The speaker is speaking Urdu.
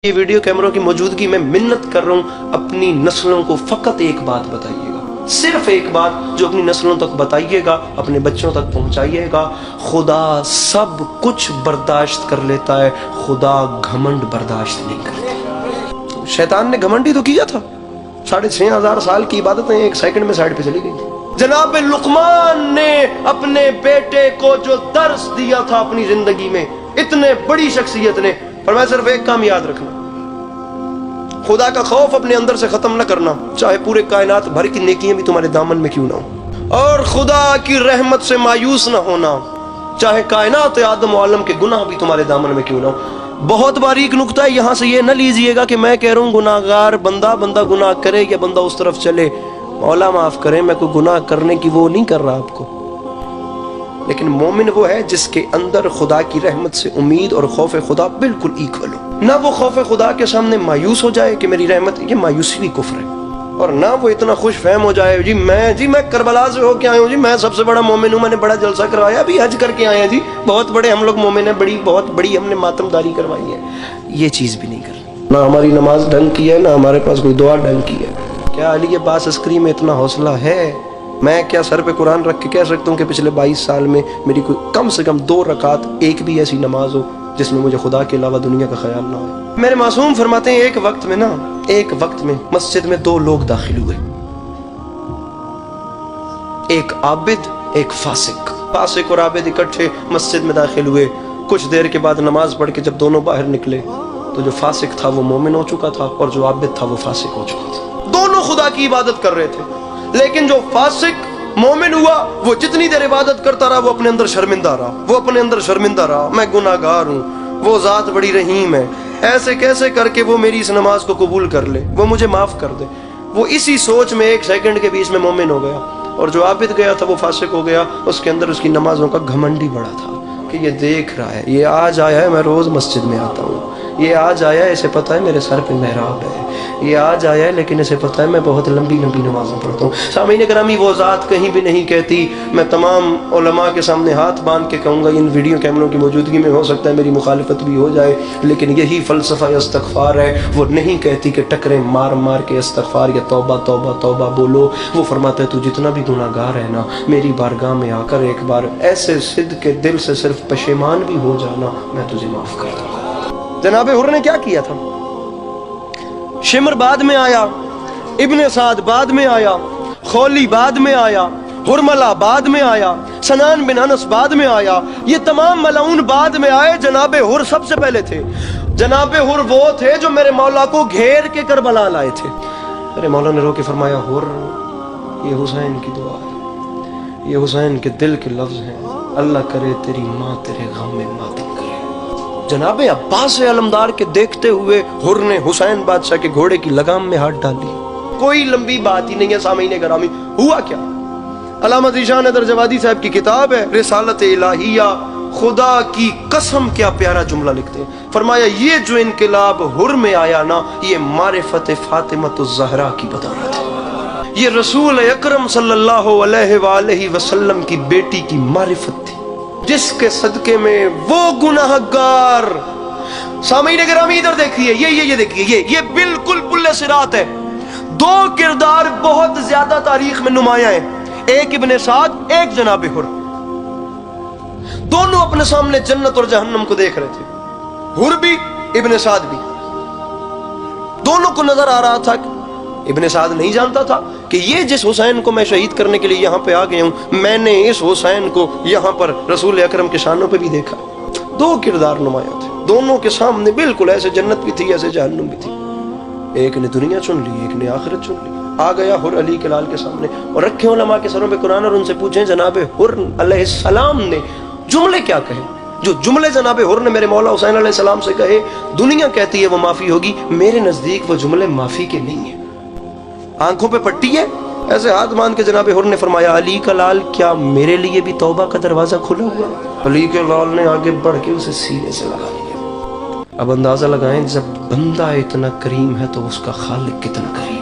یہ ویڈیو کیمروں کی موجودگی میں منت کر رہا ہوں، اپنی نسلوں کو فقط ایک بات بتائیے گا، صرف ایک بات جو اپنی نسلوں تک بتائیے گا، اپنے بچوں تک پہنچائیے گا۔ خدا سب کچھ برداشت کر لیتا ہے، خدا گھمنڈ برداشت نہیں کرتا۔ شیطان نے گھمنڈ ہی تو کیا تھا، 6500 سال کی عبادتیں ایک سیکنڈ میں سائڈ پہ چلی گئی۔ جناب لقمان نے اپنے بیٹے کو جو درس دیا تھا اپنی زندگی میں، اتنے بڑی شخصیت نے فرمایا صرف ایک کام یاد رکھنا، خدا کا خوف اپنے اندر سے ختم نہ کرنا، چاہے پورے کائنات بھر کی نیکیاں بھی تمہارے دامن میں کیوں نہ ہوں، اور خدا کی رحمت سے مایوس نہ ہونا، چاہے کائنات آدم و عالم کے گناہ بھی تمہارے دامن میں کیوں نہ ہوں۔ بہت باریک نقطہ ہے، یہاں سے یہ نہ لیجئے گا کہ میں کہہ رہا ہوں گناہگار بندہ گناہ کرے یا بندہ اس طرف چلے، مولا معاف کرے، میں کوئی گناہ کرنے کی وہ نہیں کر رہا آپ کو، لیکن مومن وہ ہے جس کے اندر خدا کی رحمت سے امید اور خوف خدا بالکل ایکول ہو، نہ وہ خوف خدا کے سامنے مایوس ہو جائے کہ میری رحمت، یہ مایوسی بھی کفر ہے، اور نہ وہ اتنا خوش فہم ہو جائے جی میں کربلا سے ہو کے آیا ہوں، جی میں سب سے بڑا مومن ہوں، میں نے بڑا جلسہ کروایا، ابھی حج کر کے آئے ہیں، جی بہت بڑے ہم لوگ مومن ہیں، بہت بڑی ہم نے ماتم داری کروائی ہے۔ یہ چیز بھی نہیں کرنی، نہ ہماری نماز ڈھنگ کی ہے، نہ ہمارے پاس کوئی دعا ڈھنگ کی ہے۔ کیا علی عباس عسکری میں اتنا حوصلہ ہے؟ میں کیا سر پہ قرآن رکھ کے کہہ سکتا ہوں کہ پچھلے 22 سال میں میری کوئی کم سے کم 2 رکعت ایک بھی ایسی نماز ہو جس میں مجھے خدا کے علاوہ دنیا کا خیال نہ ہو؟ میرے معصوم فرماتے ہیں ایک وقت میں مسجد میں 2 لوگ داخل ہوئے، ایک عابد ایک فاسق اور عابد اکٹھے مسجد میں داخل ہوئے۔ کچھ دیر کے بعد نماز پڑھ کے جب دونوں باہر نکلے تو جو فاسق تھا وہ مومن ہو چکا تھا، اور جو عابد تھا وہ فاسق ہو چکا تھا۔ دونوں خدا کی عبادت کر رہے تھے، لیکن جو فاسق مومن ہوا وہ جتنی دیر عبادت کرتا رہا وہ اپنے اندر شرمندہ رہا، میں گناہگار ہوں، وہ ذات بڑی رحیم ہے، ایسے کیسے کر کے وہ میری اس نماز کو قبول کر لے، وہ مجھے معاف کر دے۔ وہ اسی سوچ میں 1 سیکنڈ کے بیچ میں مومن ہو گیا، اور جو عابد گیا تھا وہ فاسق ہو گیا۔ اس کے اندر اس کی نمازوں کا گھمنڈ ہی بڑا تھا کہ یہ دیکھ رہا ہے، یہ آج آیا ہے، میں روز مسجد میں آتا ہوں، یہ آج آیا ہے، اسے پتہ ہے میرے سر پہ محراب ہے، یہ آج آیا ہے لیکن اسے پتہ ہے میں بہت لمبی نمازیں پڑھتا ہوں۔ سامعین گرامی، وہ ذات کہیں بھی نہیں کہتی، میں تمام علماء کے سامنے ہاتھ باندھ کے کہوں گا، ان ویڈیو کیمروں کی موجودگی میں ہو سکتا ہے میری مخالفت بھی ہو جائے، لیکن یہی فلسفہ استغفار ہے۔ وہ نہیں کہتی کہ ٹکریں مار کے استغفار یا توبہ توبہ توبہ بولو، وہ فرماتا ہے تو جتنا بھی گناہگار ہے نا، میری بارگاہ میں آ کر ایک بار ایسے صدق کے دل سے صرف پشیمان بھی ہو جانا، میں تجھے معاف کر دوں گا۔ جناب حر نے کیا کیا تھا؟ شمر بعد میں آیا، ابن سعد بعد میں آیا، خولی بعد میں آیا، حرملہ بعد میں آیا، سنان بن انس بعد میں آیا، یہ تمام ملعون بعد میں آئے، جناب حر سب سے پہلے تھے۔ جناب حر وہ تھے جو میرے مولا کو گھیر کے کربلا لائے تھے۔ میرے مولا نے رو کے فرمایا، حر یہ حسین کی دعا ہے، یہ حسین کے دل کے لفظ ہیں، اللہ کرے تیری ماں تیرے غم میں ماتم کرے۔ جناب عباس علمدار کے دیکھتے ہوئے حر نے حسین بادشاہ کے گھوڑے کی لگام میں ہاتھ ڈال لی۔ کوئی لمبی بات ہی نہیں ہے سامعین گرامی، ہوا کیا؟ علامہ ذیشان حیدر جوادی صاحب کی کتاب ہے رسالت الہیہ، خدا کی قسم کیا پیارا جملہ لکھتے ہیں، فرمایا یہ جو انقلاب حر میں آیا نا، یہ معرفت فاطمۃ الزہرا کی بدولت ہے، یہ رسول اکرم صلی اللہ علیہ وآلہ وسلم کی بیٹی کی معرفت تھی، جس کے صدقے میں وہ گناہگار، سامعین گرامی ادھر دیکھیے، یہ دیکھیے، یہ بالکل پل صراط ہے۔ 2 کردار بہت زیادہ تاریخ میں نمایاں ہیں، ایک ابن سعد، ایک جناب حر، دونوں اپنے سامنے جنت اور جہنم کو دیکھ رہے تھے، حر بھی ابن سعد بھی، دونوں کو نظر آ رہا تھا۔ ابن سعد نہیں جانتا تھا کہ یہ جس حسین کو میں شہید کرنے کے لیے یہاں پہ آ گیا ہوں، میں نے اس حسین کو یہاں پر رسول اکرم کے شانوں پہ بھی دیکھا۔ 2 کردار نمایاں تھے، دونوں کے سامنے بالکل ایسے جنت بھی تھی ایسے جہنم بھی تھی، ایک نے دنیا چن لی ایک نے آخرت چن لی۔ آ گیا حر علی کے لال کے سامنے، اور رکھے علماء کے سروں پہ قرآن، اور ان سے پوچھیں جناب حر علیہ السلام نے جملے کیا کہے؟ جو جملے جناب حر نے میرے مولا حسین علیہ السلام سے کہے، دنیا کہتی ہے وہ معافی ہوگی، میرے نزدیک وہ جملے معافی کے نہیں ہیں۔ آنکھوں پہ پٹی ہے، ایسے ہاتھ باندھ کے جناب حر نے فرمایا، علی کا لال کیا میرے لیے بھی توبہ کا دروازہ کھلا ہوا ہے؟ علی کے لال نے آگے بڑھ کے اسے سینے سے لگا لیا۔ اب اندازہ لگائیں، جب بندہ اتنا کریم ہے تو اس کا خالق کتنا کریم